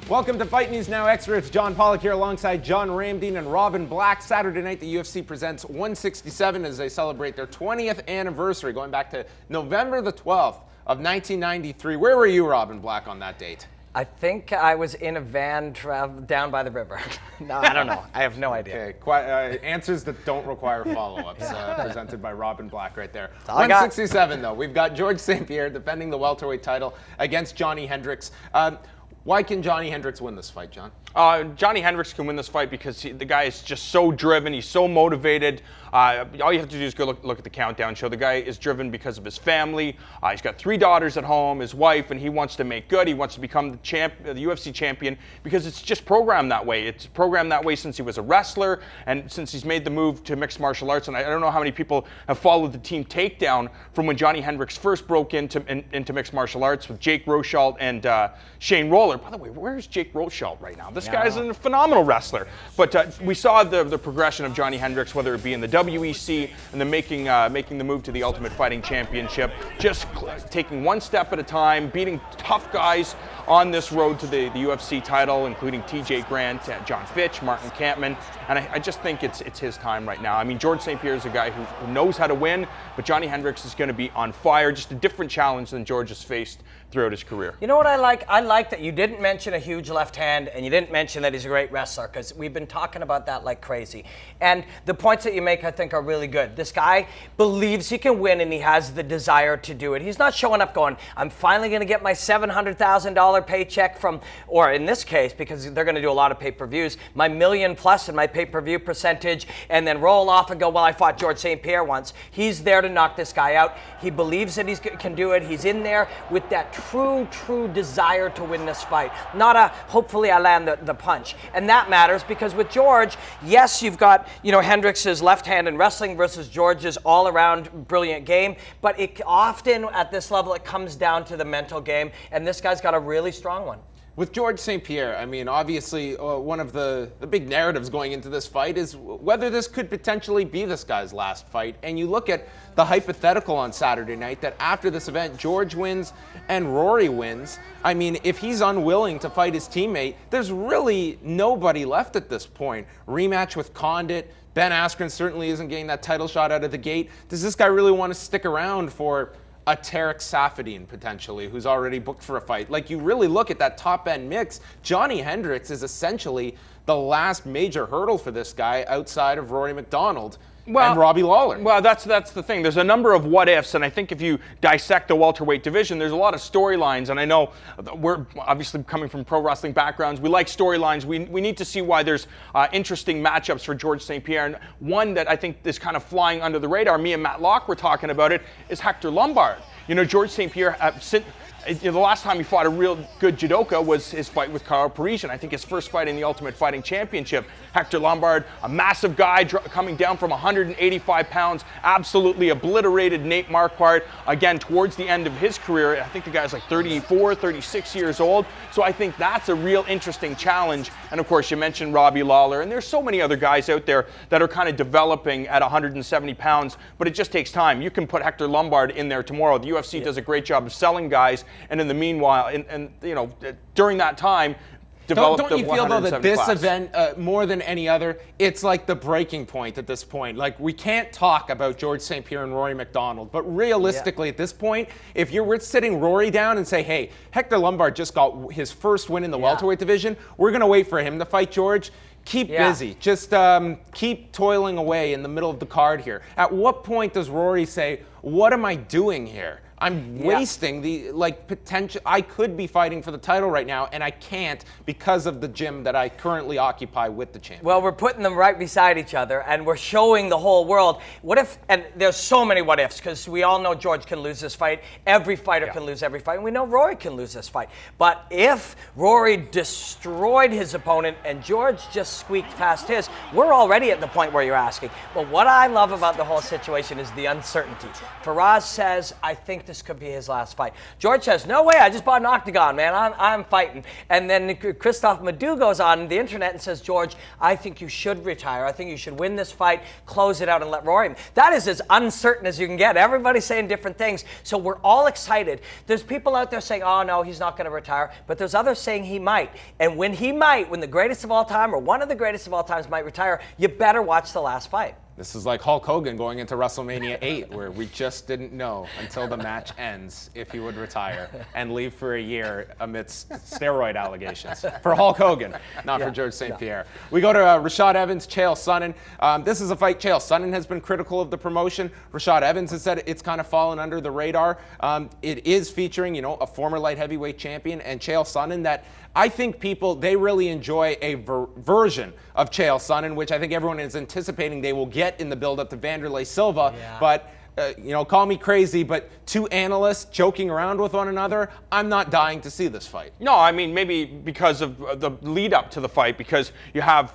Welcome to Fight News Now Experts. John Pollock here alongside John Ramdeen and Robin Black. Saturday night, the UFC presents 167 as they celebrate their 20th anniversary, going back to November the 12th of 1993. Where were you, Robin Black, on that date? I think I was in a van down by the river. No, I don't know. I have no idea. Okay, answers that don't require follow-ups presented by Robin Black right there. 167, though. We've got George St-Pierre defending the welterweight title against Johnny Hendricks. Why can Johnny Hendricks win this fight, John? Johnny Hendricks can win this fight because the guy is just so driven. He's so motivated. All you have to do is go look at the countdown show. The guy is driven because of his family. He's got 3 daughters at home, his wife, and he wants to make good. He wants to become the UFC champion because it's just programmed that way. It's programmed that way since he was a wrestler and since he's made the move to mixed martial arts. And I don't know how many people have followed the Team Takedown from when Johnny Hendricks first broke into mixed martial arts with Jake Rochelt and Shane Roller. By the way, where's Jake Rochelt right now? This guy's a phenomenal wrestler. But we saw the progression of Johnny Hendricks, whether it be in the WEC and then making the move to the Ultimate Fighting Championship, just taking one step at a time, beating tough guys on this road to the UFC title, including TJ Grant, John Fitch, Martin Kampmann, and I just think it's his time right now. I mean, George St-Pierre is a guy who knows how to win, but Johnny Hendricks is going to be on fire, just a different challenge than George has faced throughout his career. You know what I like? I like that you didn't mention a huge left hand and you didn't mention that he's a great wrestler, because we've been talking about that like crazy. And the points that you make, I think, are really good. This guy believes he can win and he has the desire to do it. He's not showing up going, I'm finally going to get my $700,000 paycheck from, or in this case, because they're going to do a lot of pay-per-views, my $1 million plus in my pay-per-view percentage, and then roll off and go, well, I fought George St-Pierre once. He's there to knock this guy out. He believes that he can do it. He's in there with that true desire to win this fight. Not a, hopefully I land the punch. And that matters because with George, yes, you've got, Hendricks' left hand in wrestling versus George's all-around brilliant game, but it often at this level, it comes down to the mental game, and this guy's got a really strong one. With George St-Pierre, I mean, obviously one of the big narratives going into this fight is whether this could potentially be this guy's last fight. And you look at the hypothetical on Saturday night that after this event, George wins and Rory wins. I mean, if he's unwilling to fight his teammate, there's really nobody left at this point. Rematch with Condit. Ben Askren certainly isn't getting that title shot out of the gate. Does this guy really want to stick around for a Tarek Saffiedine potentially, who's already booked for a fight? Like, you really look at that top-end mix, Johnny Hendricks is essentially the last major hurdle for this guy outside of Rory McDonald and Robbie Lawler. Well, that's the thing. There's a number of what-ifs, and I think if you dissect the welterweight division, there's a lot of storylines, and I know we're obviously coming from pro wrestling backgrounds. We like storylines. We need to see why there's interesting matchups for George St-Pierre, and one that I think is kind of flying under the radar, me and Matt Locke were talking about it, is Hector Lombard. George St-Pierre, the last time he fought a real good judoka was his fight with Karo Parisian. I think his first fight in the Ultimate Fighting Championship. Hector Lombard, a massive guy coming down from 185 pounds, absolutely obliterated Nate Marquardt, again, towards the end of his career. I think the guy's like 34, 36 years old. So I think that's a real interesting challenge. And of course, you mentioned Robbie Lawler, and there's so many other guys out there that are kind of developing at 170 pounds, but it just takes time. You can put Hector Lombard in there tomorrow. The UFC does a great job of selling guys, and in the meanwhile, during that time, don't you feel, though, that this event, more than any other, it's like the breaking point at this point? Like, we can't talk about George St-Pierre and Rory McDonald, but realistically at this point, if we're sitting Rory down and say, hey, Hector Lombard just got his first win in the welterweight division, we're going to wait for him to fight George. Keep busy. Just keep toiling away in the middle of the card here. At what point does Rory say, what am I doing here? I'm wasting the potential. I could be fighting for the title right now, and I can't because of the gym that I currently occupy with the champion. Well, we're putting them right beside each other, and we're showing the whole world. What if? And there's so many what ifs, because we all know George can lose this fight. Every fighter can lose every fight, and we know Rory can lose this fight. But if Rory destroyed his opponent and George just squeaked past his, we're already at the point where you're asking. But what I love about the whole situation is the uncertainty. Faraz says, I think think this could be his last fight. George says, no way, I just bought an octagon, man. I'm fighting. And then Christophe Madou goes on the internet and says, George, I think you should retire. I think you should win this fight, close it out, and let Rory. That is as uncertain as you can get. Everybody's saying different things. So we're all excited. There's people out there saying, oh, no, he's not going to retire. But there's others saying he might. And when the greatest of all time or one of the greatest of all times might retire, you better watch the last fight. This is like Hulk Hogan going into WrestleMania 8, where we just didn't know until the match ends if he would retire and leave for a year amidst steroid allegations. For Hulk Hogan, not for George St-Pierre. We go to Rashad Evans, Chael Sonnen. This is a fight Chael Sonnen has been critical of the promotion. Rashad Evans has said it's kind of fallen under the radar. It is featuring, a former light heavyweight champion and Chael Sonnen that I think they really enjoy a version of Chael Sonnen, which I think everyone is anticipating they will get in the build-up to Vanderlei Silva. Yeah. But, call me crazy, but two analysts joking around with one another, I'm not dying to see this fight. No, I mean, maybe because of the lead up to the fight, because you have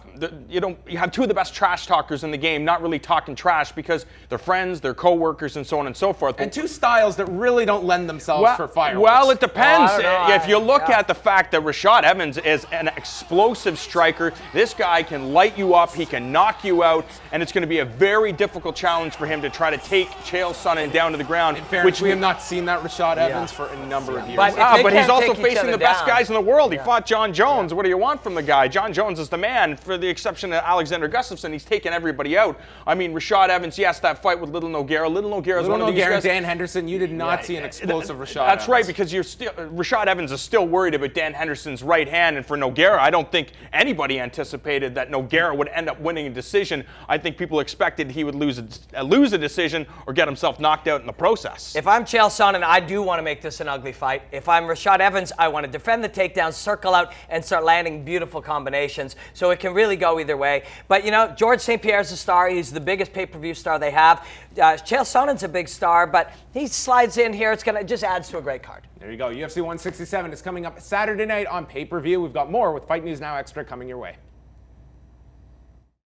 two of the best trash talkers in the game not really talking trash because they're friends, they're co-workers, and so on and so forth. And two styles that really don't lend themselves for fireworks. Well, it depends. If you look at the fact that Rashad Evans is an explosive striker, this guy can light you up, he can knock you out, and it's going to be a very difficult challenge for him to try to take Chael Sonnen down to the ground. Which we have not seen that Rashad Evans for a number of years. But he's also facing the best guys in the world. He fought John Jones. What do you want from the guy? John Jones is the man. For the exception of Alexander Gustafsson, he's taken everybody out. I mean, Rashad Evans, yes, that fight with Little Nogueira. Little Nogueira is one of these guys. Dan Henderson, you did not see an explosive Rashad That's Evans. right, because Rashad Evans is still worried about Dan Henderson's right hand. And for Nogueira, I don't think anybody anticipated that Nogueira would end up winning a decision. I think people expected he would lose a decision or get himself knocked out in the process. If I'm Chael Sonnen, I do want to make this an ugly fight. If I'm Rashad Evans, I want to defend the takedown, circle out, and start landing beautiful combinations. So it can really go either way. But, George St-Pierre's a star. He's the biggest pay-per-view star they have. Chael Sonnen's a big star, but he slides in here. It just adds to a great card. There you go. UFC 167 is coming up Saturday night on pay-per-view. We've got more with Fight News Now Extra coming your way.